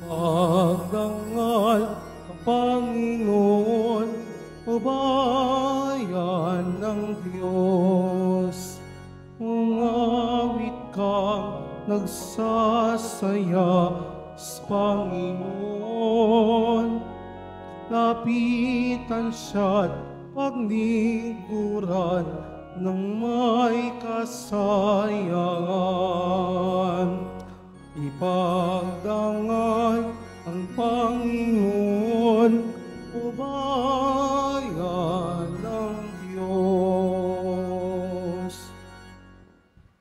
Pagdangal ang Panginoon, o bayan ng Diyos. Umawit kang nagsasaya sa Panginoon. Lapitan siya't paglingkuran ng may kasayangan. Ipagdangal ang Panginoon, o bayan ng Diyos.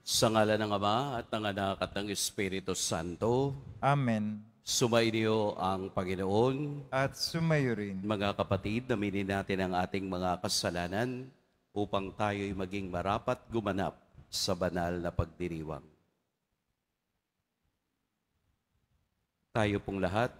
Sa ngalan ng Ama at ng Anak at ng Espiritu Santo. Amen. Sumainyo ang Panginoon. At sumayo rin. Mga kapatid, aminin natin ang ating mga kasalanan upang tayo'y maging marapat gumanap sa banal na pagdiriwang. Tayo pong lahat,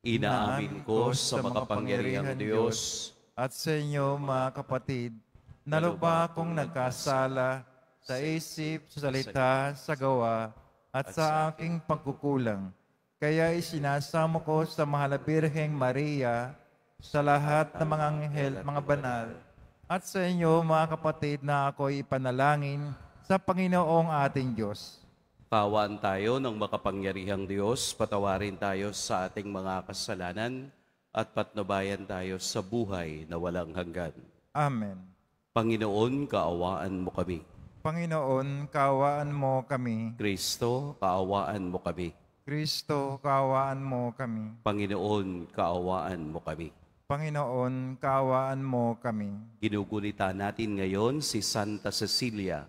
inaamin ko sa makapangyarihang Diyos at sa inyo, mga kapatid, na lubha akong nagkasala sa isip, sa salita, sa gawa, at sa aking pagkukulang. Kaya isinasamo ko sa Mahal na Birheng Maria, sa lahat ng mga anghel, mga banal, at sa inyo, mga kapatid, na ako'y ipanalangin sa Panginoong ating Diyos. Pawaan tayo ng makapangyarihang Diyos, patawarin tayo sa ating mga kasalanan, at patnubayan tayo sa buhay na walang hanggan. Amen. Panginoon, kaawaan mo kami. Panginoon, kaawaan mo kami. Kristo, kaawaan mo kami. Kristo, kaawaan mo kami. Panginoon, kaawaan mo kami. Panginoon, kaawaan mo kami. Ginugunita natin ngayon si Santa Cecilia,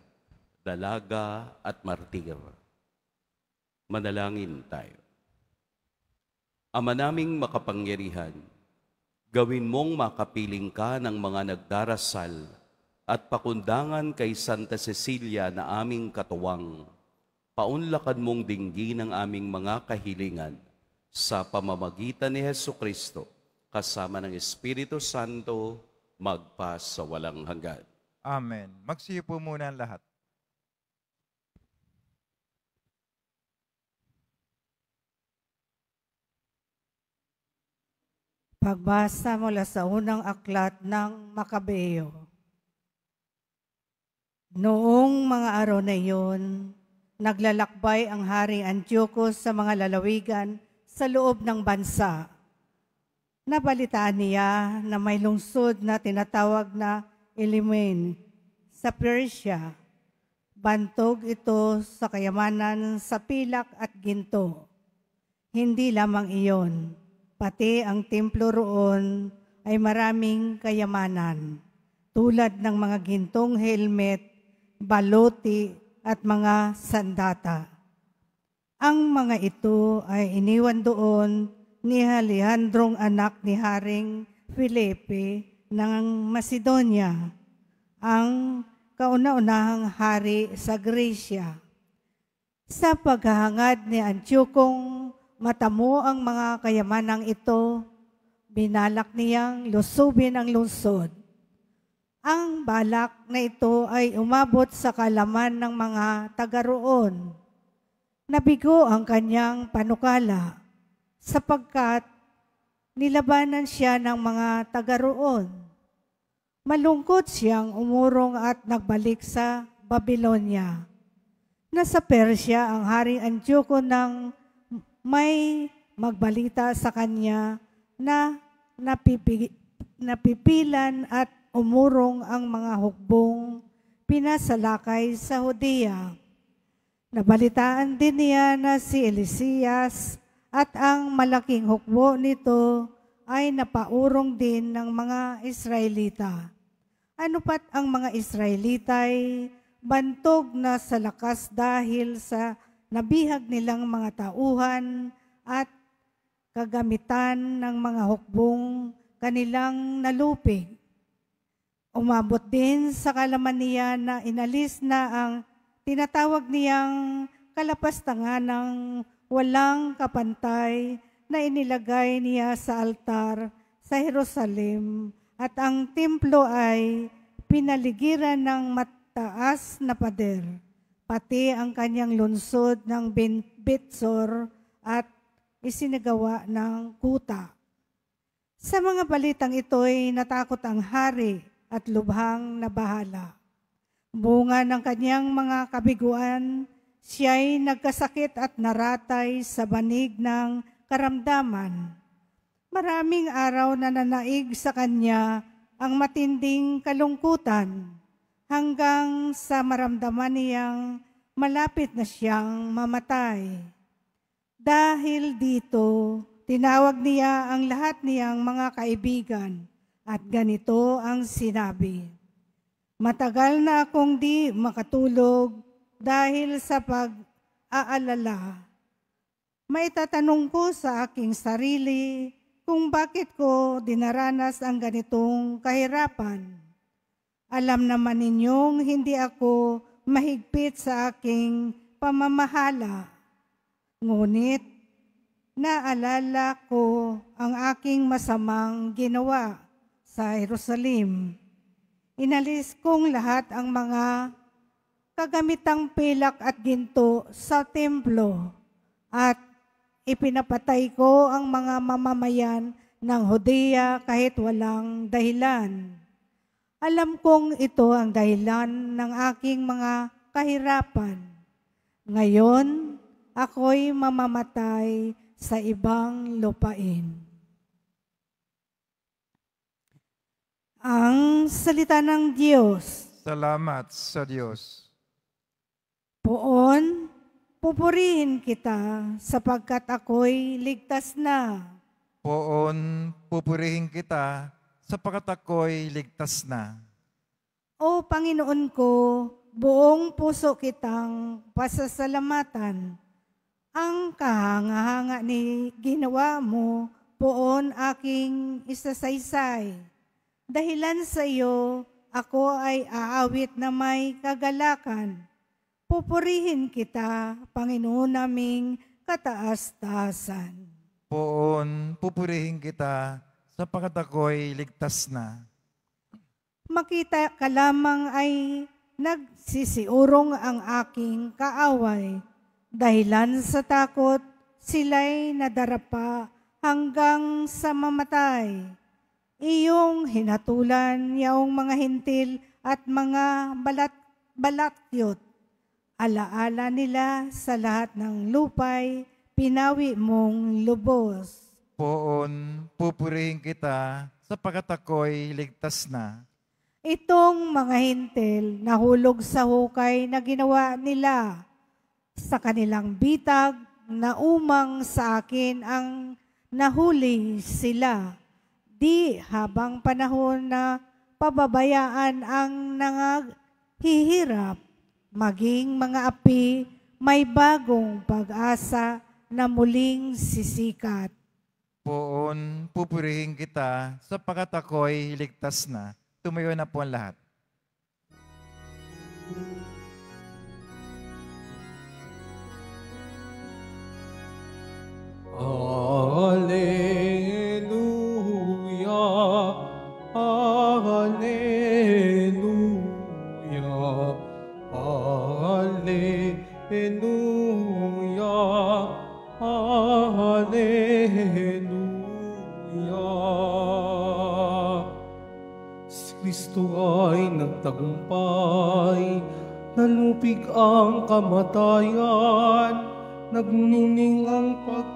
dalaga at martir. Manalangin tayo. Ama naming makapangyarihan, gawin mong makapiling ka ng mga nagdarasal at pakundangan kay Santa Cecilia na aming katuwang. Paunlakan mong dinggin ang aming mga kahilingan sa pamamagitan ni Hesukristo, kasama ng Espiritu Santo, magpa sa walang hanggan. Amen. Magsiyo po muna ang lahat. Pagbasa mula sa unang aklat ng Makabeo. Noong mga araw na iyon, naglalakbay ang Haring Antiochus sa mga lalawigan sa loob ng bansa. Nabalitaan niya na may lungsod na tinatawag na Ilimen sa Persia. Bantog ito sa kayamanan sa pilak at ginto. Hindi lamang iyon. Pati ang templo roon ay maraming kayamanan, tulad ng mga gintong helmet, baloti at mga sandata. Ang mga ito ay iniwan doon ni Alejandrong anak ni Haring Felipe ng Macedonia, ang kauna-unahang hari sa Gresya. Sa paghahangad ni Antiochong matamo ang mga kayamanang ito, binalak niyang lusubin ang lungsod. Ang balak na ito ay umabot sa kalaman ng mga taga roon. Nabigo ang kanyang panukala sapagkat nilabanan siya ng mga taga roon. Malungkot siyang umurong at nagbalik sa Babylonia. Nasa Persya ang Haring Antiochus nang may magbalita sa kanya na napipilan at umurong ang mga hukbong pinasalakay sa Judea. Nabalitaan din niya na si Elisias at ang malaking hukbo nito ay napaurong din ng mga Israelita. Ano pat ang mga Israelita ay bantog na sa lakas dahil sa nabihag nilang mga tauhan at kagamitan ng mga hukbong kanilang nalupig. Umabot din sa kalaman niya na inalis na ang tinatawag niyang kalapastangan ng walang kapantay na inilagay niya sa altar sa Jerusalem at ang templo ay pinaligiran ng mataas na pader. Pati ang kanyang lungsod ng Bitsor at isinagawa ng kuta. Sa mga balitang ito'y natakot ang hari at lubhang nabahala. Bunga ng kanyang mga kabiguan, siya'y nagkasakit at naratay sa banig ng karamdaman. Maraming araw na nanaig sa kanya ang matinding kalungkutan hanggang sa maramdaman niyang malapit na siyang mamatay. Dahil dito, tinawag niya ang lahat niyang mga kaibigan at ganito ang sinabi, "Matagal na akong di makatulog dahil sa pag-aalala. Maitatanong ko sa aking sarili kung bakit ko dinaranas ang ganitong kahirapan. Alam naman ninyong hindi ako mahigpit sa aking pamamahala. Ngunit naalala ko ang aking masamang ginawa sa Jerusalem. Inalis kong lahat ang mga kagamitang pilak at ginto sa templo at ipinapatay ko ang mga mamamayan ng Judea kahit walang dahilan. Alam kong ito ang dahilan ng aking mga kahirapan. Ngayon, ako'y mamamatay sa ibang lupain." Ang salita ng Diyos. Salamat sa Diyos. Poon, pupurihin kita sapagkat ako'y ligtas na. Poon, pupurihin kita sapagkat ako'y ligtas na. O Panginoon ko, buong puso kitang pasasalamatan. Ang kahanga-hanga ni ginawa mo, poon aking isasaysay. Dahilan sa iyo, ako ay aawit na may kagalakan. Pupurihin kita, Panginoon naming kataas-taasan. Poon, pupurihin kita sapagkat ako'y ligtas na. Makita ka lamang ay nagsisiurong ang aking kaaway. Dahilan sa takot, sila'y nadarapa hanggang sa mamatay. Iyong hinatulan yaong mga hintil at mga balakyot. Alaala nila sa lahat ng lupay, pinawi mong lubos. Poon, pupurihin kita sapagkat ako'y ligtas na. Itong mga hintil nahulog sa hukay na ginawa nila. Sa kanilang bitag na umang sa akin ang nahuli sila. Di habang panahon na pababayaan ang nanghihirap, maging mga api, may bagong pag-asa na muling sisikat. Poon, pupurihin kita sapagkat ako'y ligtas na. Tumayo na po ang lahat. Hallelujah, Hallelujah, Hallelujah, Hallelujah. Si Kristo ay nagtagumpay, nalupig ang kamatayan, nagnining ang pagkabuhay.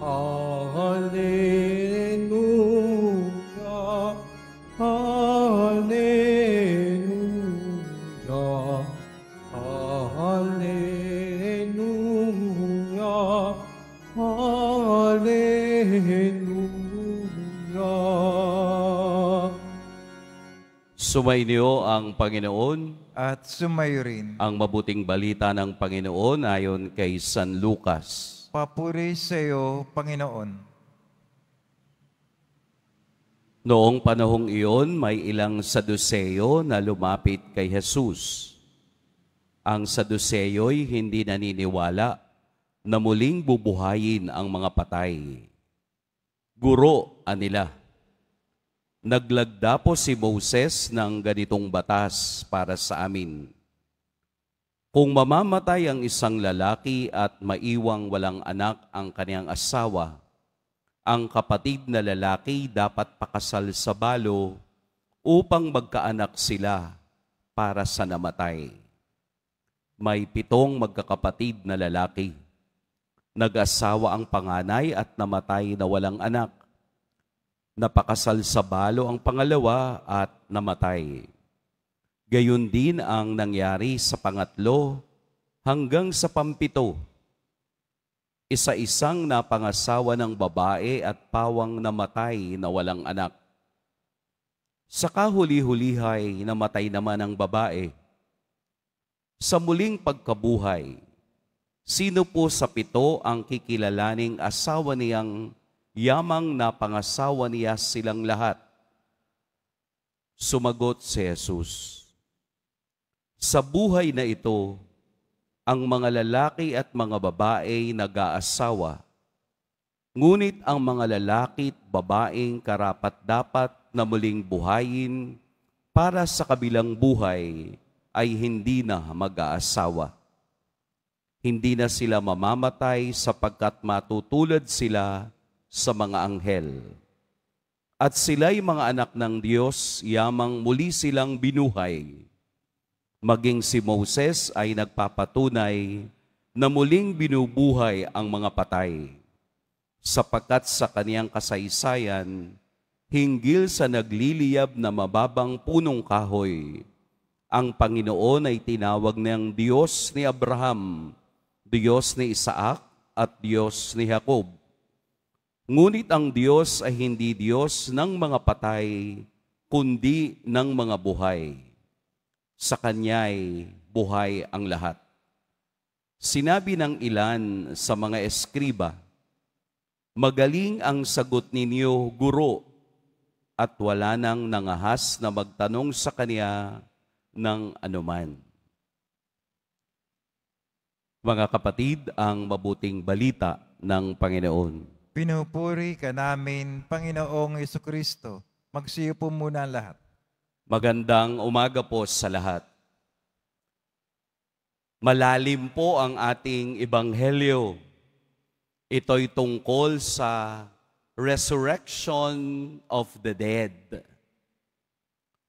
Hallelujah, Hallelujah, Hallelujah, Hallelujah. Sumainyo ang Panginoon. At sumayo rin. Ang mabuting balita ng Panginoon ayon kay San Lucas. Papuri sa iyo, Panginoon. Noong panahong iyon, may ilang Saduseyo na lumapit kay Jesus. Ang Saduseyo'y hindi naniniwala na muling bubuhayin ang mga patay. Guro, anila, naglagda po si Moses ng ganitong batas para sa amin. Kung mamamatay ang isang lalaki at maiwang walang anak ang kaniyang asawa, ang kapatid na lalaki dapat pakasal sa balo upang magkaanak sila para sa namatay. May 7 magkakapatid na lalaki. Nag-asawa ang panganay at namatay na walang anak. Napakasal sa balo ang pangalawa at namatay. Gayon din ang nangyari sa pangatlo hanggang sa pampito. Isa-isang napangasawa ng babae at pawang namatay na walang anak. Sa kahuli-hulihay, namatay naman ang babae. Sa muling pagkabuhay, sino po sa 7 ang kikilalaning asawa niyang yamang napangasawa niya silang lahat? Sumagot si Jesus, sa buhay na ito, ang mga lalaki at mga babae nag-aasawa. Ngunit ang mga lalaki at babaeng karapat-dapat na muling buhayin para sa kabilang buhay ay hindi na mag-aasawa. Hindi na sila mamamatay sapagkat matutulad sila sa mga anghel. At sila'y mga anak ng Diyos, yamang muli silang binuhay. Maging si Moses ay nagpapatunay na muling binubuhay ang mga patay, sapagkat sa kaniyang kasaysayan, hinggil sa nagliliyab na mababang punong kahoy, ang Panginoon ay tinawag ng Diyos ni Abraham, Diyos ni Isaac at Diyos ni Jacob. Ngunit ang Diyos ay hindi Diyos ng mga patay, kundi ng mga buhay. Sa Kanya'y buhay ang lahat. Sinabi ng ilan sa mga eskriba, magaling ang sagot ninyo, Guro, at wala nang nangahas na magtanong sa Kanya ng anuman. Mga kapatid, ang mabuting balita ng Panginoon. Pinupuri ka namin, Panginoong Jesucristo. Magsiyo po muna ang lahat. Magandang umaga po sa lahat. Malalim po ang ating ebanghelyo. Ito'y tungkol sa resurrection of the dead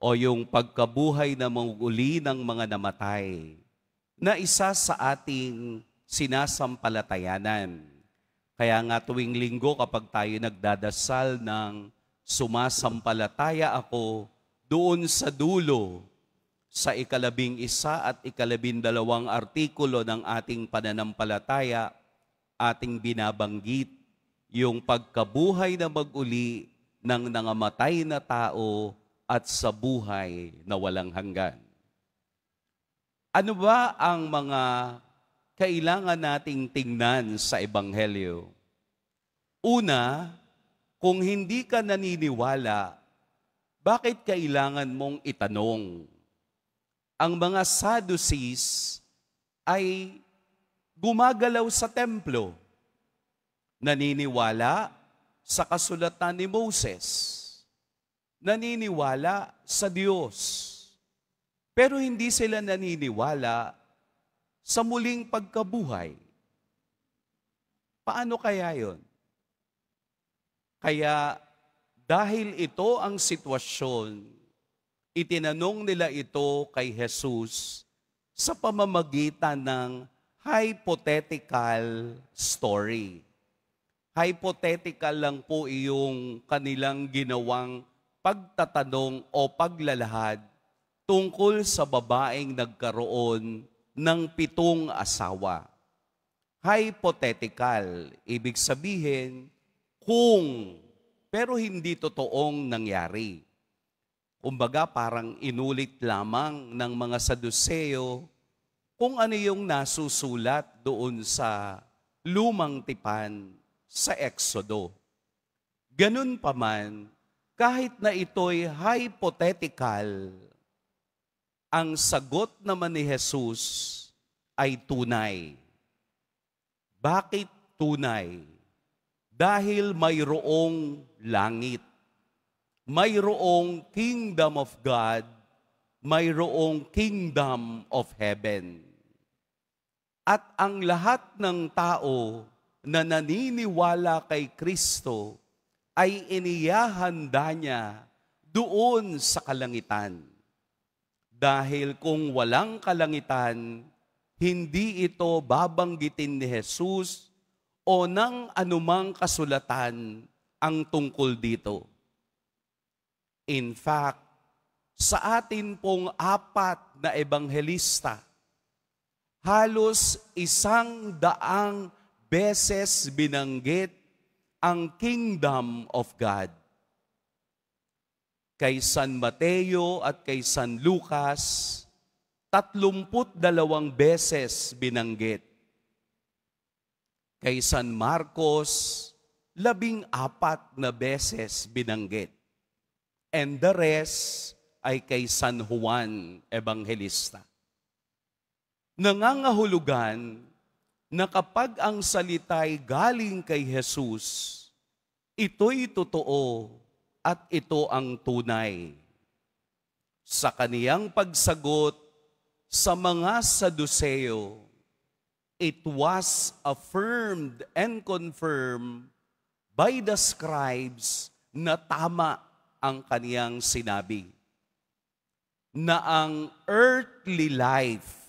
o yung pagkabuhay na muli ng mga namatay na isa sa ating sinasampalatayanan. Kaya nga tuwing linggo kapag tayo nagdadasal ng sumasampalataya ako doon sa dulo, sa 11 at 12 artikulo ng ating pananampalataya, ating binabanggit yung pagkabuhay na mag-uli ng nangamatay na tao at sa buhay na walang hanggan. Ano ba ang mga kailangan nating tingnan sa Ebanghelyo? Una, kung hindi ka naniniwala, bakit kailangan mong itanong? Ang mga Sadducees ay gumagalaw sa templo. Naniniwala sa kasulatan ni Moses. Naniniwala sa Diyos. Pero hindi sila naniniwala sa muling pagkabuhay. Paano kaya yon? Kaya dahil ito ang sitwasyon, itinanong nila ito kay Jesus sa pamamagitan ng hypothetical story. Hypothetical lang po iyong kanilang ginawang pagtatanong o paglalahad tungkol sa babaeng nagkaroon ng 7 asawa. Hypothetical, ibig sabihin, kung, pero hindi totoong nangyari. Kumbaga parang inulit lamang ng mga Saduseo kung ano yung nasusulat doon sa lumang tipan sa Exodo. Ganun pa man, kahit na ito'y hypothetical, ang sagot naman ni Jesus ay tunay. Bakit tunay? Dahil mayroong langit, mayroong kingdom of God, mayroong kingdom of heaven. At ang lahat ng tao na naniniwala kay Kristo ay inihahanda niya doon sa kalangitan. Dahil kung walang kalangitan, hindi ito babanggitin ni Jesus o ng anumang kasulatan ang tungkol dito. In fact, sa atin pong 4 na ebanghelista, halos 100 beses binanggit ang Kingdom of God. Kay San Mateo at kay San Lucas, 32 beses binanggit. Kay San Marcos, 14 na beses binanggit. And the rest ay kay San Juan Evangelista. Nangangahulugan na kapag ang salita'y galing kay Jesus, ito'y totoo at ito ang tunay. Sa kaniyang pagsagot sa mga Saduseo, it was affirmed and confirmed by the scribes na tama ang kaniyang sinabi. Na ang earthly life,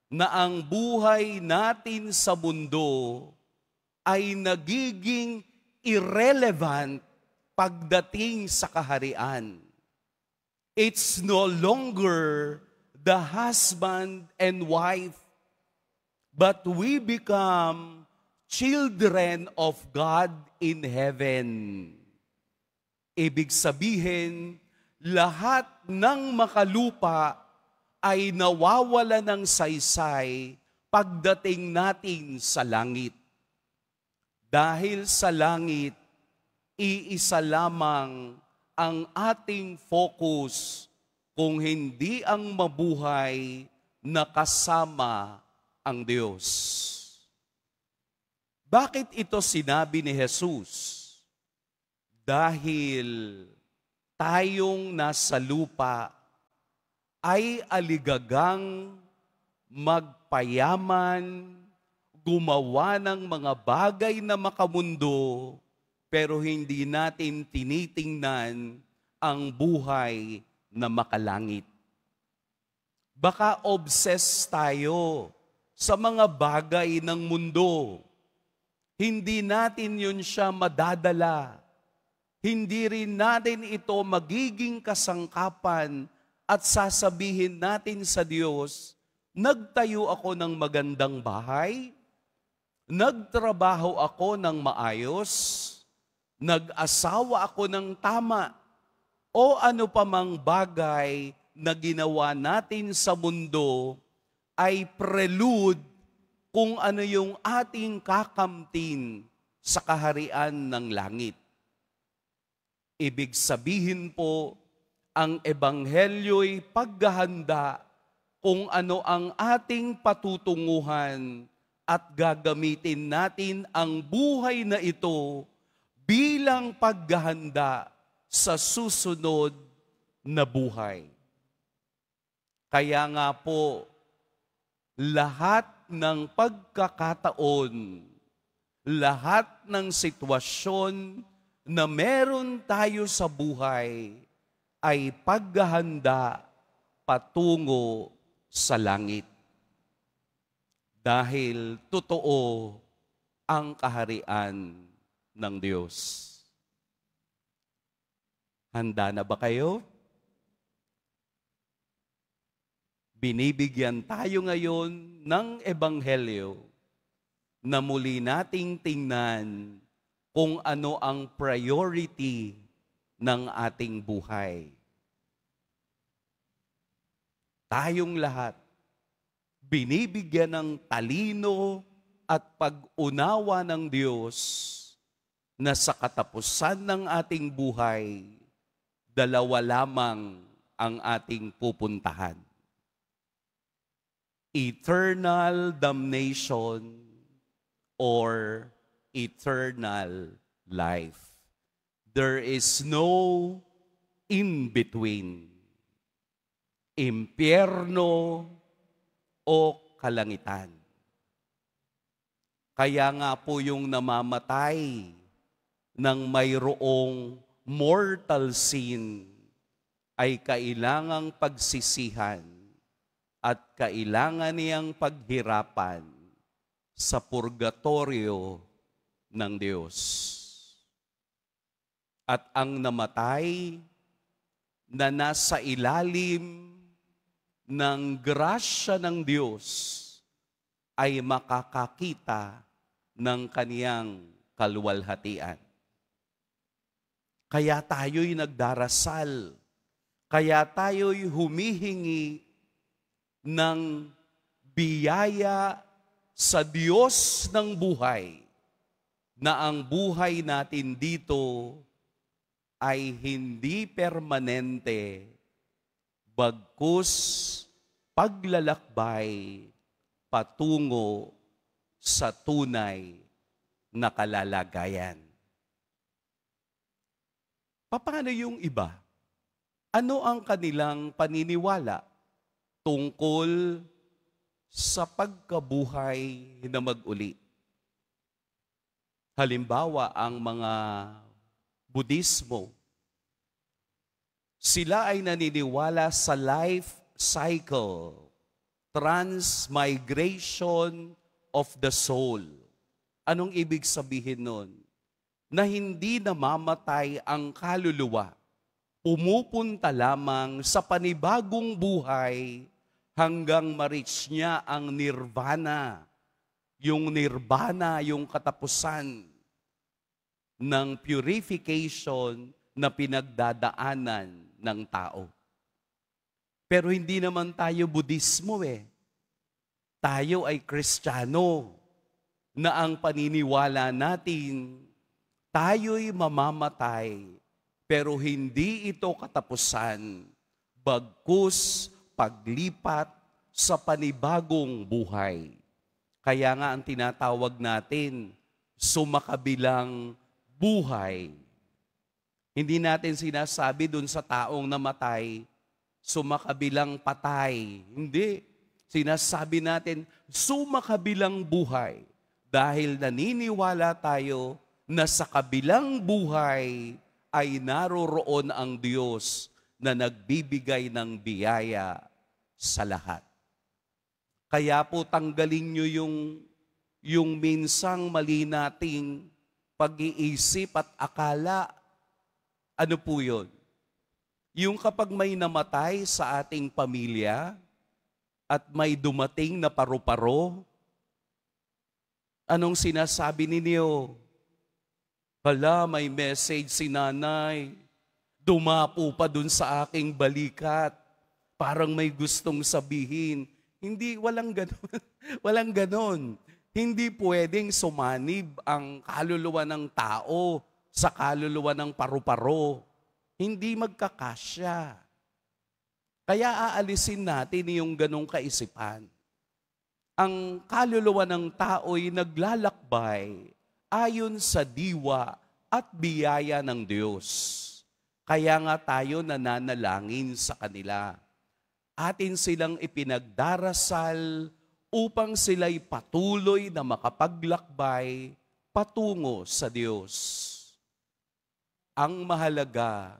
na ang buhay natin sa mundo ay nagiging irrelevant pagdating sa kaharian. It's no longer the husband and wife, but we become children of God in heaven. Ibig sabihin, lahat ng makalupa ay nawawala ng saysay pagdating natin sa langit. Dahil sa langit, iisa lamang ang ating focus kung hindi ang mabuhay na kasama ang Diyos. Bakit ito sinabi ni Jesus? Dahil tayong nasa lupa ay aligagang magpayaman, gumawa ng mga bagay na makamundo, pero hindi natin tinitingnan ang buhay na makalangit. Baka obsessed tayo sa mga bagay ng mundo. Hindi natin yun siya madadala. Hindi rin natin ito magiging kasangkapan at sasabihin natin sa Diyos, nagtayo ako ng magandang bahay, nagtrabaho ako ng maayos, nag-asawa ako ng tama, o ano pa mang bagay na ginawa natin sa mundo ay prelude kung ano yung ating kakamtin sa kaharian ng langit. Ibig sabihin po, ang ebanghelyo'y paghahanda kung ano ang ating patutunguhan at gagamitin natin ang buhay na ito bilang paghahanda sa susunod na buhay. Kaya nga po, lahat ng pagkakataon, lahat ng sitwasyon na meron tayo sa buhay ay paghahanda patungo sa langit. Dahil totoo ang kaharian ng Diyos. Handa na ba kayo? Binibigyan tayo ngayon ng ebanghelyo na muli nating tingnan kung ano ang priority ng ating buhay. Tayong lahat, binibigyan ng talino at pag-unawa ng Diyos na sa katapusan ng ating buhay, dalawa lamang ang ating pupuntahan. Eternal damnation or eternal life. There is no in-between. Impyerno o kalangitan. Kaya nga po yung namamatay ng mayroong mortal sin ay kailangang pagsisihan at kailangan niyang paghirapan sa purgatorio ng Diyos. At ang namatay na nasa ilalim ng grasya ng Diyos ay makakakita ng kaniyang kaluwalhatian. Kaya tayo'y nagdarasal, kaya tayo'y humihingi ng biyaya sa Diyos ng buhay, na ang buhay natin dito ay hindi permanente, bagkus paglalakbay patungo sa tunay na kalalagayan. Paano yung iba? Ano ang kanilang paniniwala tungkol sa pagkabuhay na mag-uli? Halimbawa, ang mga Budismo, sila ay naniniwala sa life cycle, transmigration of the soul. Anong ibig sabihin nun? Na hindi namamatay ang kaluluwa. Pumupunta lamang sa panibagong buhay hanggang ma-reach niya ang nirvana. Yung nirvana, yung katapusan ng purification na pinagdadaanan ng tao. Pero hindi naman tayo Budismo eh. Tayo ay Kristiyano na ang paniniwala natin, tayo'y mamamatay, pero hindi ito katapusan, bagkus paglipat sa panibagong buhay. Kaya nga ang tinatawag natin, sumakabilang buhay. Hindi natin sinasabi dun sa taong namatay, sumakabilang patay. Hindi. Sinasabi natin, sumakabilang buhay. Dahil naniniwala tayo na sa kabilang buhay ay naroroon ang Diyos na nagbibigay ng biyaya sa lahat. Kaya po tanggalin nyo yung minsang mali nating pag-iisip at akala. Ano po yun? Yung kapag may namatay sa ating pamilya at may dumating na paru-paro, anong sinasabi ninyo? Hala, may message si nanay. Dumapo pa dun sa aking balikat. Parang may gustong sabihin. Hindi, walang ganon. Walang ganon. Hindi pwedeng sumanib ang kaluluwa ng tao sa kaluluwa ng paru-paro. Hindi magkakasya. Kaya aalisin natin yung ganong kaisipan. Ang kaluluwa ng tao'y naglalakbay ayon sa diwa at biyaya ng Diyos. Kaya nga tayo nananalangin sa kanila. Atin silang ipinagdarasal upang sila'y patuloy na makapaglakbay patungo sa Diyos. Ang mahalaga,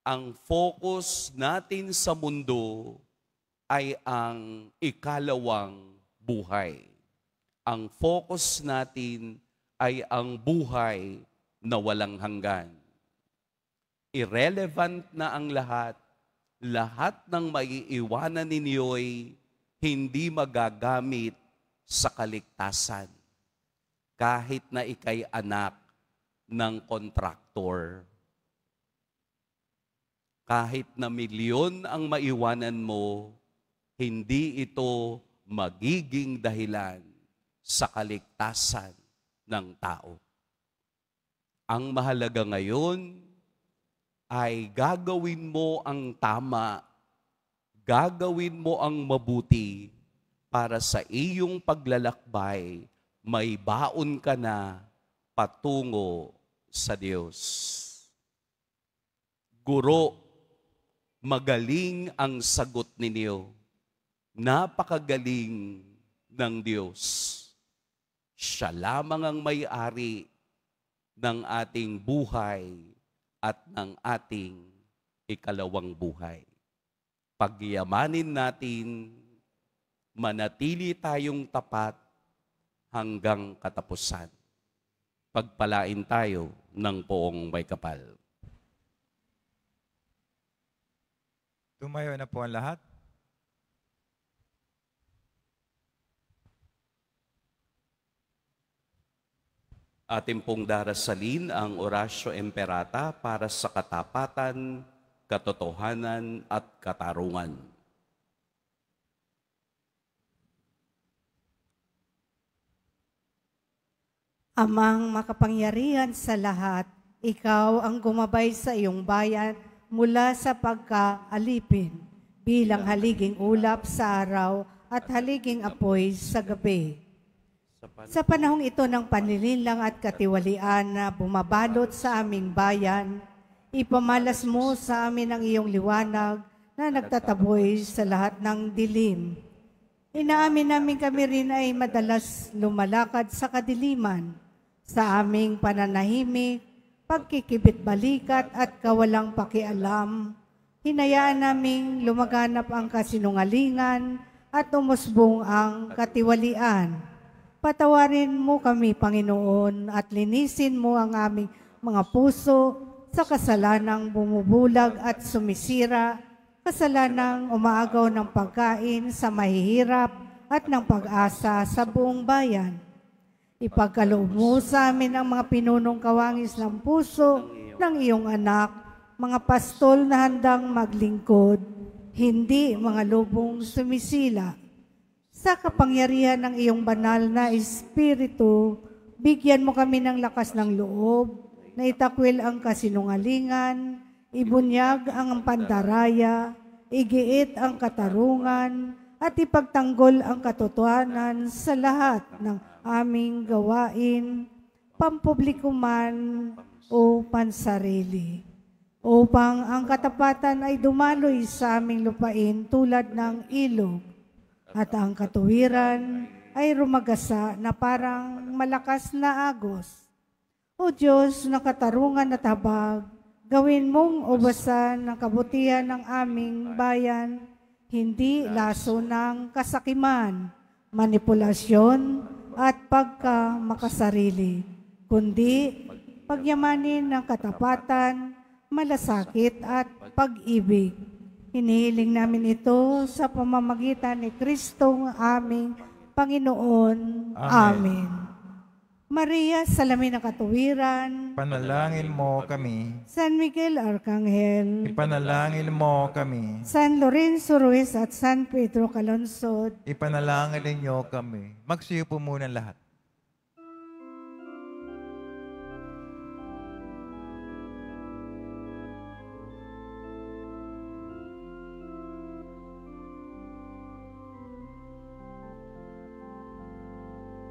ang focus natin sa mundo ay ang ikalawang buhay. Ang focus natin ay ang buhay na walang hanggan. Irrelevant na ang lahat. Lahat ng maiiwanan ninyo'y hindi magagamit sa kaligtasan. Kahit na ikay anak ng kontraktor. Kahit na milyon ang maiwanan mo, hindi ito magiging dahilan sa kaligtasan ng tao. Ang mahalaga ngayon ay gagawin mo ang tama, gagawin mo ang mabuti para sa iyong paglalakbay, may baon ka na patungo sa Diyos. Guro, magaling ang sagot ninyo. Napakagaling ng Diyos. Siya lamang ang may-ari ng ating buhay at ng ating ikalawang buhay. Pagyamanin natin, manatili tayong tapat hanggang katapusan. Pagpalain tayo ng poong may kapal. Tumayo na po ang lahat. Atin pong darasalin ang Oratio Imperata para sa katapatan, katotohanan at katarungan. Amang makapangyarihan sa lahat, ikaw ang gumabay sa iyong bayan mula sa pagkaalipin bilang haliging ulap sa araw at haliging apoy sa gabi. Sa panahong ito ng panlilinlang at katiwalian na bumabalot sa aming bayan, ipamalas mo sa amin ang iyong liwanag na nagtataboy sa lahat ng dilim. Inaamin namin kami rin ay madalas lumalakad sa kadiliman, sa aming pananahimik, pagkikibit-balikat at kawalang pakialam. Hinayaan naming lumaganap ang kasinungalingan at umusbong ang katiwalian. Patawarin mo kami, Panginoon, at linisin mo ang aming mga puso sa kasalanang bumubulag at sumisira, kasalanang umaagaw ng pagkain sa mahihirap at ng pag-asa sa buong bayan. Ipagkaloob mo sa amin ang mga pinunong kawangis ng puso ng iyong anak, mga pastol na handang maglingkod, hindi mga lubong sumisila. Sa kapangyarihan ng iyong banal na Espiritu, bigyan mo kami ng lakas ng loob, na itakwil ang kasinungalingan, ibunyag ang pandaraya, igiit ang katarungan, at ipagtanggol ang katotohanan sa lahat ng aming gawain, pampubliko man o pansarili, upang ang katapatan ay dumaloy sa aming lupain tulad ng ilog, at ang katuwiran ay rumagasa na parang malakas na agos. O Diyos na katarungan at habag, gawin mong ubasan ng kabutihan ng aming bayan, hindi laso ng kasakiman, manipulasyon at pagkamakasarili, kundi pagyamanin ng katapatan, malasakit at pag-ibig. Hinihiling namin ito sa pamamagitan ni Kristong aming Panginoon. Amen. Maria, salamin ng katuwiran, Panalangin mo kami. San Miguel Arcangel, Ipanalangin mo kami. San Lorenzo Ruiz at San Pedro Calonsod, Ipanalangin ninyo kami. Magsiyo po muna lahat.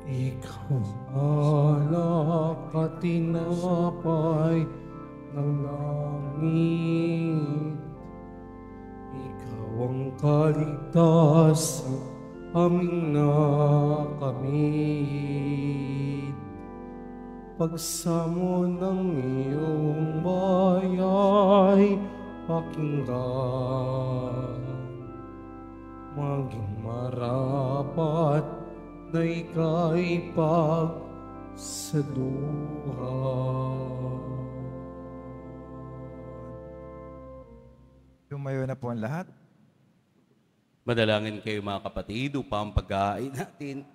Ikaw alak at tinapay ng langit. Ikaw ang kaligtas aming nakamit. Pagsamo ng iyong bayay pakinggan. Maging marapat na ika'y pagsaluhan. Tumayo na po ang lahat. Madalangin kayo mga kapatid upang pag-aay natin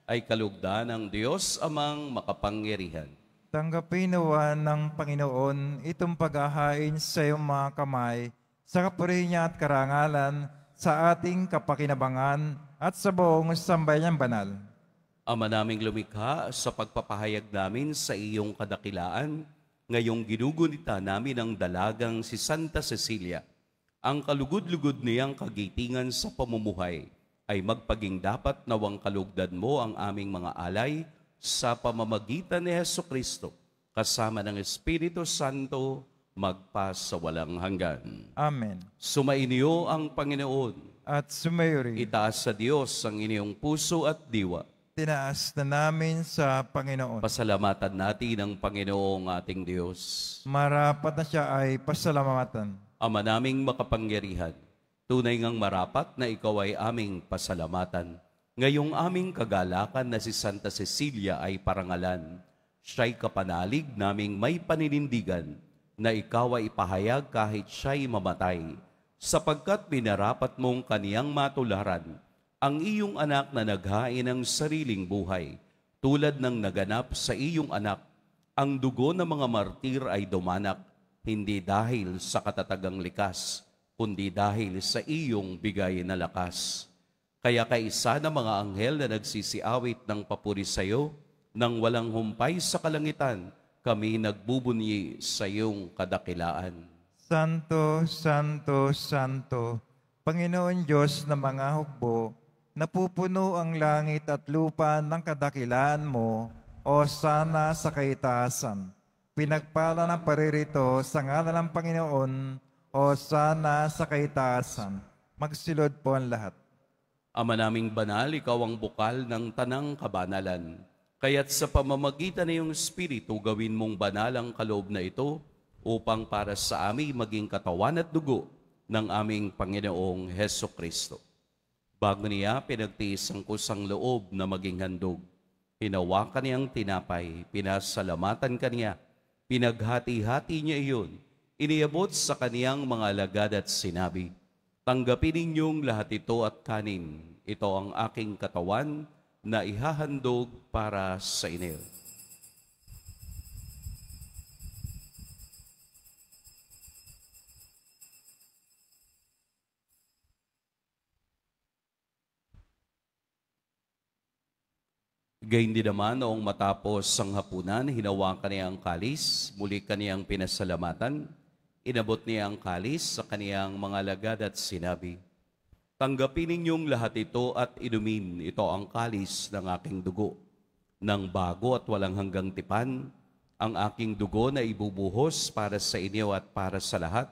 ay kalugdan ng Diyos amang makapangyarihan. Tanggapin nawa ng Panginoon itong paghahain sa iyong mga kamay sa kapurihan niya at karangalan sa ating kapakinabangan at sa buong sambayan banal. Ama naming lumikha, sa pagpapahayag namin sa iyong kadakilaan, ngayong ginugunita namin ang dalagang si Santa Cecilia, ang kalugod-lugod niyang kagitingan sa pamumuhay, ay magpaging dapat nawang kalugdan mo ang aming mga alay sa pamamagitan ni Hesukristo, kasama ng Espiritu Santo, magpa sa walang hanggan. Amen. Sumainyo ang Panginoon. At sumayo rin. Itaas sa Diyos ang inyong puso at diwa. tinaas na namin sa Panginoon. Pasalamatan natin ang Panginoong ating Diyos. Marapat na siya ay pasalamatan. Ama naming makapangyarihan, tunay ngang marapat na ikaw ay aming pasalamatan. Ngayong aming kagalakan na si Santa Cecilia ay parangalan. Siya'y kapanalig naming may paninindigan na ikaw ay ipahayag kahit siya'y mamatay, sapagkat binarapat mong kaniyang matularan ang iyong anak na naghain ng sariling buhay, tulad ng naganap sa iyong anak. Ang dugo ng mga martir ay dumanak, hindi dahil sa katatagang likas, kundi dahil sa iyong bigay na lakas. Kaya kaisa ng mga anghel na nagsisiawit ng papuri sa iyo, nang walang humpay sa kalangitan, kami nagbubunyi sa iyong kadakilaan. Santo, Santo, Santo, Panginoon Diyos ng mga hukbo, napupuno ang langit at lupa ng kadakilaan mo, o sana sa kaitaasan. Pinagpala ng paririto sa ngalan ng Panginoon, o sana sa kaitaasan. Magsilod po ang lahat. Ama naming banal, ikaw ang bukal ng tanang kabanalan. Kaya't sa pamamagitan ng iyong Espiritu, gawin mong banal ang kaloob na ito upang para sa amin maging katawan at dugo ng aming Panginoong Heso Kristo. Bago niya pinagtiis ang kusang loob na maging handog, hinawakan niyang tinapay, pinasalamatan kaniya, pinaghati-hati niya iyon, iniabot sa kaniyang mga alagad at sinabi, "Tanggapin ninyong lahat ito at kanin. Ito ang aking katawan na ihahandog para sa inyo." Gayun din naman noong matapos ang hapunan, hinawakan niya ang kalis, muli kaniyang pinasalamatan, inabot niya ang kalis sa kaniyang mga alagad at sinabi, "Tanggapin ninyong lahat ito at inumin. Ito ang kalis ng aking dugo, ng bago at walang hanggang tipan, ang aking dugo na ibubuhos para sa inyo at para sa lahat,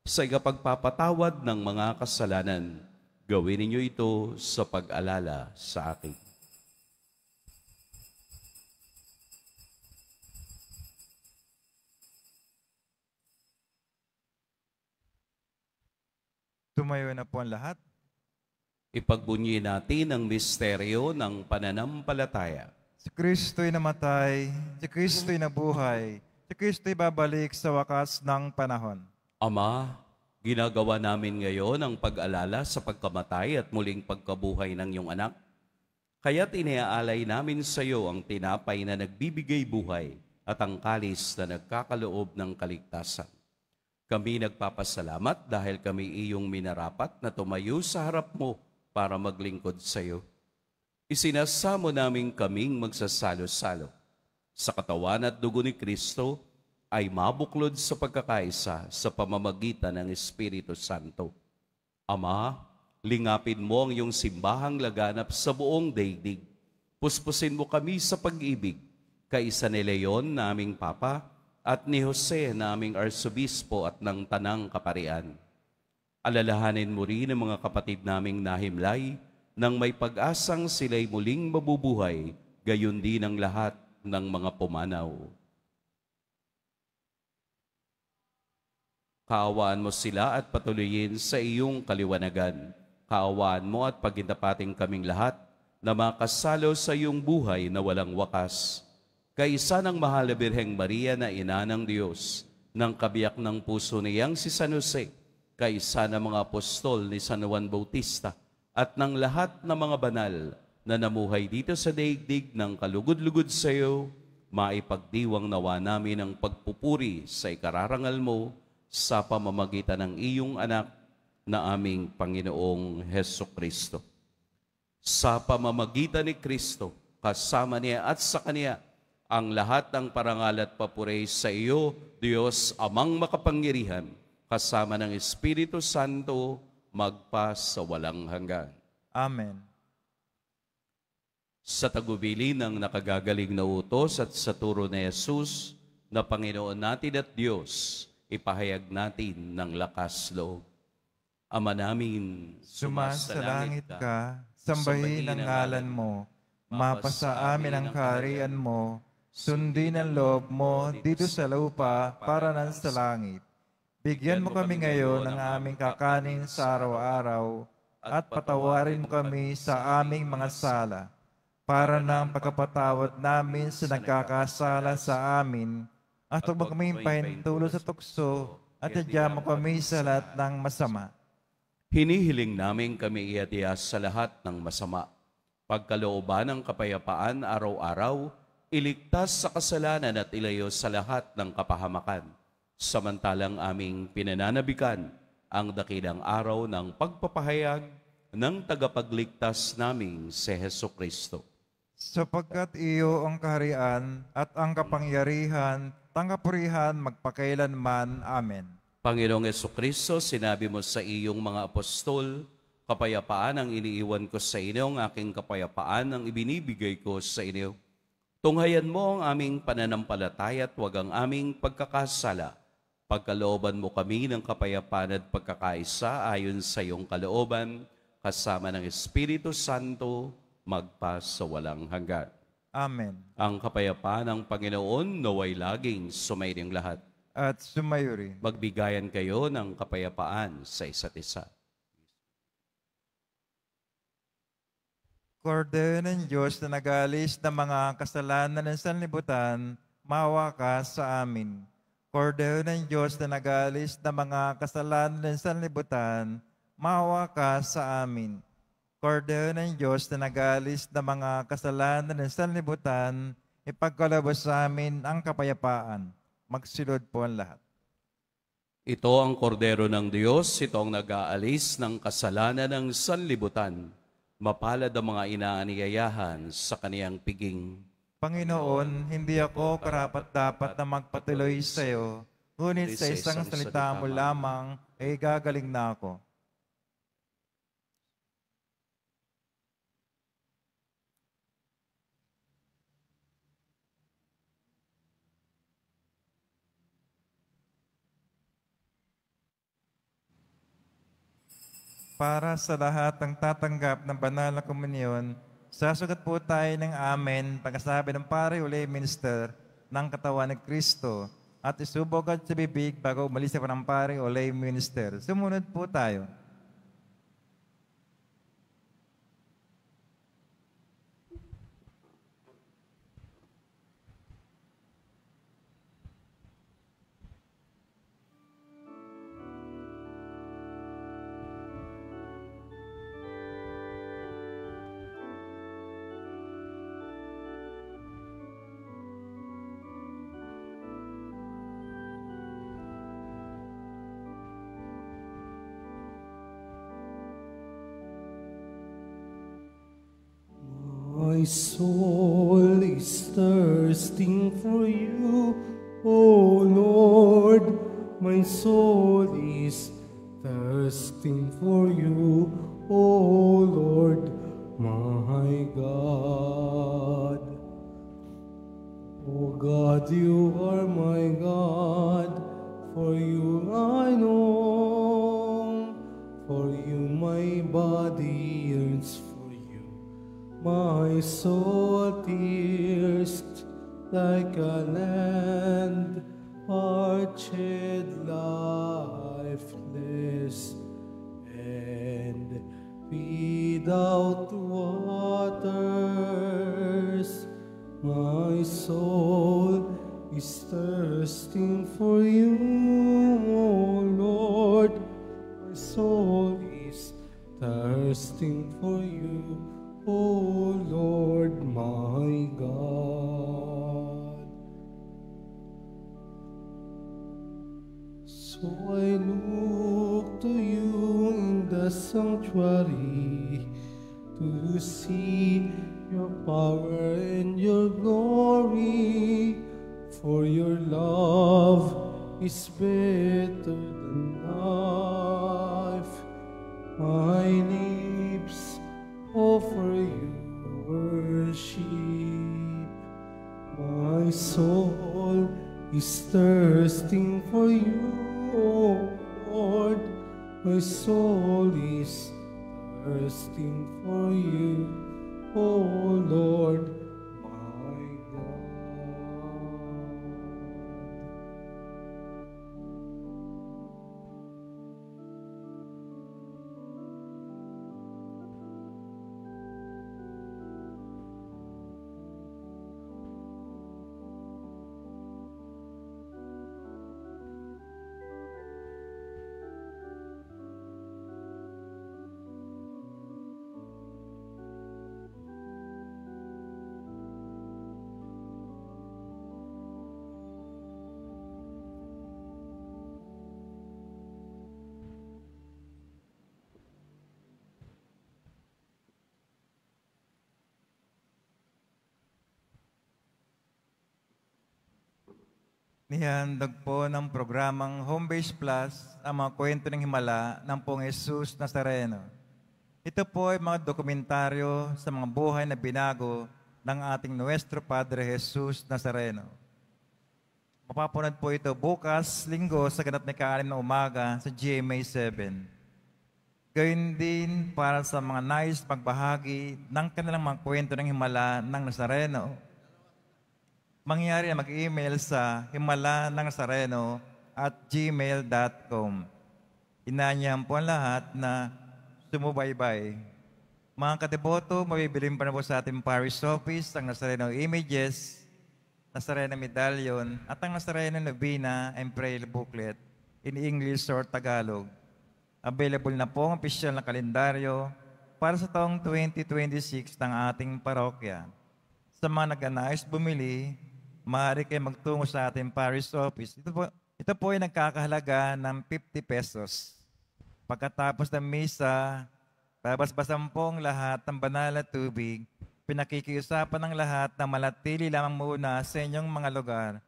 sa ikapagpapatawad ng mga kasalanan. Gawin ninyo ito sa pag-alala sa akin." Tumayo na po ang lahat. Ipagbunyi natin ang misteryo ng pananampalataya. Si Kristo'y namatay, si Kristo'y nabuhay, si Kristo'y babalik sa wakas ng panahon. Ama, ginagawa namin ngayon ang pag-alala sa pagkamatay at muling pagkabuhay ng iyong anak. Kaya't iniaalay namin sa iyo ang tinapay na nagbibigay buhay at ang kalis na nagkakaloob ng kaligtasan. Kami nagpapasalamat dahil kami iyong minarapat na tumayo sa harap mo para maglingkod sa iyo. Isinasamo namin kaming magsasalo-salo sa katawan at dugo ni Kristo ay mabuklod sa pagkakaisa sa pamamagitan ng Espiritu Santo. Ama, lingapin mo ang iyong simbahang laganap sa buong daigdig. Puspusin mo kami sa pag-ibig, kaisa ni Leon na aming Papa, at ni Jose na aming Arsobispo at ng Tanang Kaparian. Alalahanin mo rin ang mga kapatid naming nahimlay nang may pag-asang sila'y muling mabubuhay, gayon din ang lahat ng mga pumanaw. Kaawaan mo sila at patuloyin sa iyong kaliwanagan. Kaawaan mo at pagintapating kaming lahat na makasalo sa iyong buhay na walang wakas. Kaisa ng mahal na Birheng Maria na ina ng Diyos, ng kabiyak ng puso niyang si San Jose, kaisa ng mga apostol ni San Juan Bautista, at ng lahat ng mga banal na namuhay dito sa daigdig ng kalugod-lugod sa iyo, maipagdiwang nawa namin ang pagpupuri sa ikararangal mo sa pamamagitan ng iyong anak na aming Panginoong Heso Kristo. Sa pamamagitan ni Kristo, kasama niya at sa Kanya, ang lahat ng parangal at papuri sa iyo, Diyos Amang makapangyarihan, kasama ng Espiritu Santo, magpa sa walang hanggan. Amen. Sa tagubili ng nakagagaling na utos at sa turo ni Jesus, na Panginoon natin at Diyos, ipahayag natin ng lakas loob. Ama namin, Sumasalangit ka, sambahin ang ngalan mo, mapasa amin ang kaharian mo, sundin ang loob mo dito sa lupa para nan sa langit. Bigyan mo kami ngayon ng aming kakanin sa araw-araw at patawarin mo kami sa aming mga sala para ng pagkapatawad namin sa nagkakasala sa amin at huwag mo kaming pahintulo sa tukso at iadya mo kami sa lahat ng masama. Hinihiling namin kami iatiyas sa lahat ng masama. Pagkalooban ng kapayapaan araw-araw, iligtas sa kasalanan at ilayo sa lahat ng kapahamakan. Samantalang aming pinananabikan ang dakilang araw ng pagpapahayag ng tagapagligtas naming si Hesukristo. Sapagkat iyo ang kaharian at ang kapangyarihan, tanggapurihan magpakailanman. Amen. Panginoong Hesukristo, sinabi mo sa iyong mga apostol, kapayapaan ang iniiwan ko sa inyo, ang aking kapayapaan ang ibinibigay ko sa inyo. Tunghayan mo ang aming pananampalataya at huwag ang aming pagkakasala. Pagkalooban mo kami ng kapayapaan at pagkakaisa ayon sa iyong kalooban, kasama ng Espiritu Santo, magpa sa walang hanggan. Amen. Ang kapayapaan ng Panginoon naway laging sumairing lahat. At sumayo rin. Magbigayan kayo ng kapayapaan sa isa't isa. Kordero ng Diyos na nagalis ng mga kasalanan ng sanlibutan, maawa ka sa amin. Kordero ng Diyos na nagalis ng mga kasalanan ng sanlibutan, maawa ka sa amin. Kordero ng Diyos na nagalis ng mga kasalanan ng sanlibutan, ipagkalabas sa amin ang kapayapaan. Magsilod po ang lahat. Ito ang kordero ng Diyos, ito ang nag-aalis ng kasalanan ng sanlibutan. Mapalad ang mga inaaniyayahan sa kaniyang piging. Panginoon, hindi ako karapat-dapat na magpatuloy sa iyo, ngunit sa isang salita mo lamang ay gagaling na ako. Para sa lahat ng tatanggap ng banal na komunyon, sasagot po tayo ng amen pagkasabi ng pare o lay minister ng katawan ni Kristo at isubog at sa bibig bago umalis sa ng pare o lay minister. Sumunod po tayo. My soul is thirsting for you, O Lord. My soul is thirsting for you, O Lord, my God. O God, you are my God, for you I know, for you my body yearns for you. My soul thirsts like a land parched, lifeless, and without waters. My soul is thirsting for you, O Lord. My soul is thirsting for you, O Lord, my God. So I look to you in the sanctuary to see your power and your glory, for your love is better than life. My lips offer you worship. My soul is thirsting for you, O Lord. My soul is thirsting for you, O Lord, my God. Nihandog po ng programang Home Base Plus ang mga kwento ng himala ng Pong Jesus Nazareno. Ito po ay mga dokumentaryo sa mga buhay na binago ng ating Nuestro Padre Jesus Nazareno. Mapapanood po ito bukas, linggo, sa ganap na ika-6 na umaga sa GMA 7. Gayun din para sa mga nais magbahagi ng kanilang mga kwento ng himala ng Nazareno. Mangyari na mag-email sa himala-ng-nazareno@gmail.com. Inanyahan po ang lahat na sumubaybay. Mga katiboto, mabibilin pa na po sa ating parish office ang Nazareno Images, Nazareno Medallion, at ang Nazareno Novena and Prayer Booklet in English or Tagalog. Available na po ang opisyal na kalendaryo para sa taong 2026 ng ating parokya. Sa mga nag-anais bumili, maaari kayo magtungo sa ating parish office. Ito po ay nagkakahalaga ng 50 pesos. Pagkatapos ng misa, babasbasan po ang lahat ng banal na tubig. Pinakikiusapan ng lahat na manatili lamang muna sa inyong mga lugar,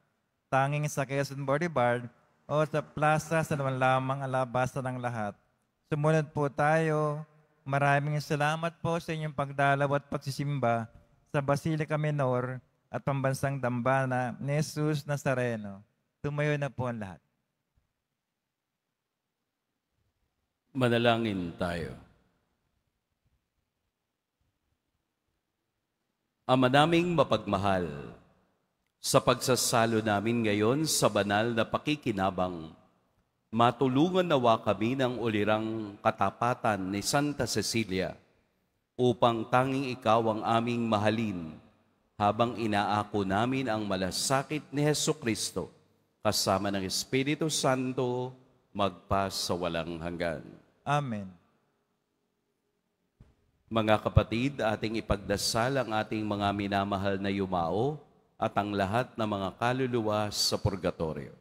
tanging sa Quezon Boulevard o sa plaza sa naman lamang ang labasan ng lahat. Sumunod po tayo. Maraming salamat po sa inyong pagdalaw at pagsisimba sa Basilica Menor at Pambansang Dambana ni Jesus Nazareno. Tumayo na po ang lahat. Manalangin tayo. Ama naming mapagmahal, sa pagsasalo namin ngayon sa banal na pakikinabang, matulungan nawa kami ng ulirang katapatan ni Santa Cecilia upang tanging ikaw ang aming mahalin habang inaako namin ang malasakit ni Hesukristo kasama ng Espiritu Santo magpas sa walang hanggan. Amen. Mga kapatid, ating ipagdasal ang ating mga minamahal na yumao at ang lahat ng mga kaluluwa sa purgatorio.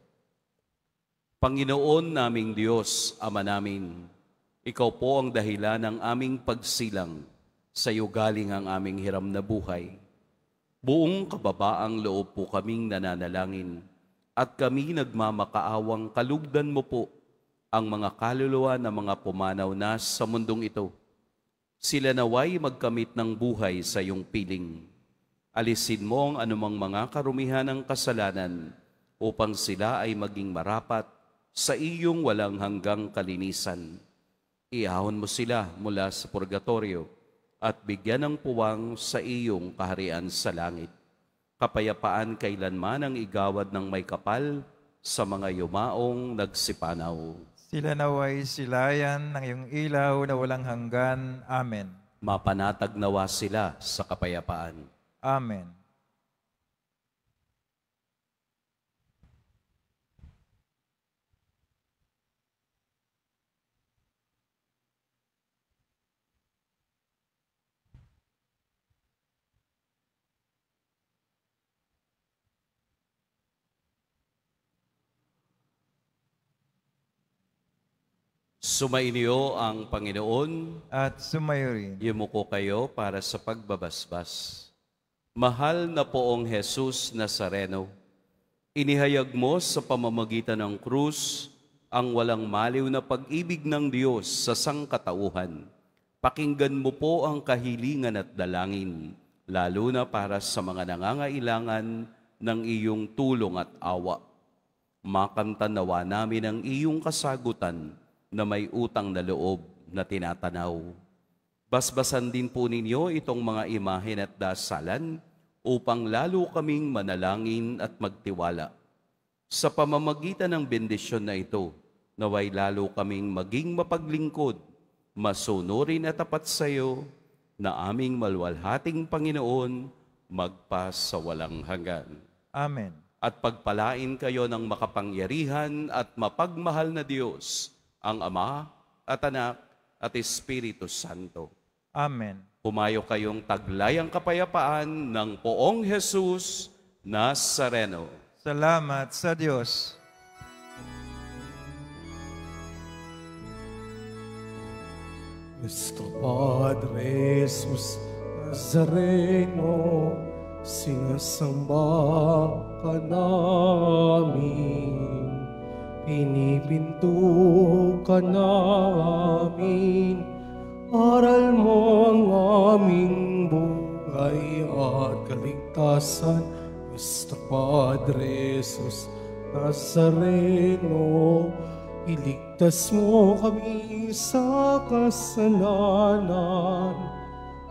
Panginoon naming Diyos, Ama namin, Ikaw po ang dahilan ng aming pagsilang, sa iyo galing ang aming hiram na buhay. Buong kababaang loob po kaming nananalangin at kami nagmamakaawang kalugdan mo po ang mga kaluluwa na mga pumanaw na sa mundong ito. Sila naway magkamit ng buhay sa iyong piling. Alisin mo ang anumang mga karumihan ng kasalanan upang sila ay maging marapat sa iyong walang hanggang kalinisan. Iahon mo sila mula sa purgatorio at bigyan ng puwang sa iyong kaharian sa langit. Kapayapaan kailanman ang igawad ng may kapal sa mga yumaong nagsipanaw. Sila naway silayan ng iyong ilaw na walang hanggan. Amen. Mapanatag nawa sila sa kapayapaan. Amen. Sumainyo ang Panginoon. At sumayo rin. Yumuko kayo para sa pagbabasbas. Mahal na poong Jesus Nazareno, inihayag mo sa pamamagitan ng krus ang walang maliw na pag-ibig ng Diyos sa sangkatauhan. Pakinggan mo po ang kahilingan at dalangin, lalo na para sa mga nangangailangan ng iyong tulong at awa. Makamtan nawa namin ang iyong kasagutan na may utang na loob na tinatanaw. Basbasan din po ninyo itong mga imahen at dasalan upang lalo kaming manalangin at magtiwala. Sa pamamagitan ng bendisyon na ito, naway lalo kaming maging mapaglingkod, masunurin at tapat sa iyo, na aming malwalhating Panginoon, magpa sa walang hanggan. Amen. At pagpalain kayo ng makapangyarihan at mapagmahal na Diyos, ang Ama at Anak at Espiritu Santo. Amen. Humayo kayong taglayang kapayapaan ng Poong Jesus Nazareno. Salamat sa Diyos. Nuestro Padre Jesus Nazareno, sinasamba ka namin, pinipinto ka namin, aral mo ang aming buhay at kaligtasan. Nuestro Padre Jesus Nazareno, iligtas mo kami sa kasalanan.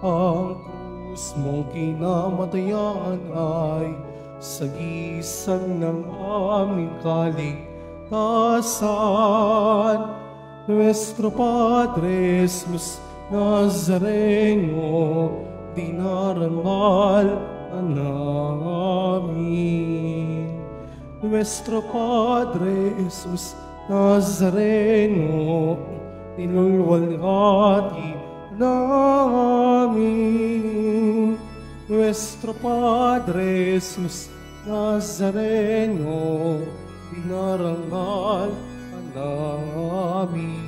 Ang krus mong kinamatayan ay sagisag ng aming kaligtasan. Nuestro Padre Jesus Nazareno, dinarangal ka namin. Nuestro Padre Jesus Nazareno, nilulwalhati namin. Nuestro Padre Jesus Nazareno, dinarangal ka namin.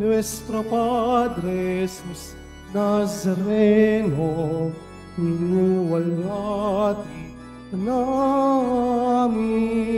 Nuestro Padre Jesus Nazareno, nilulwalhati ka namin.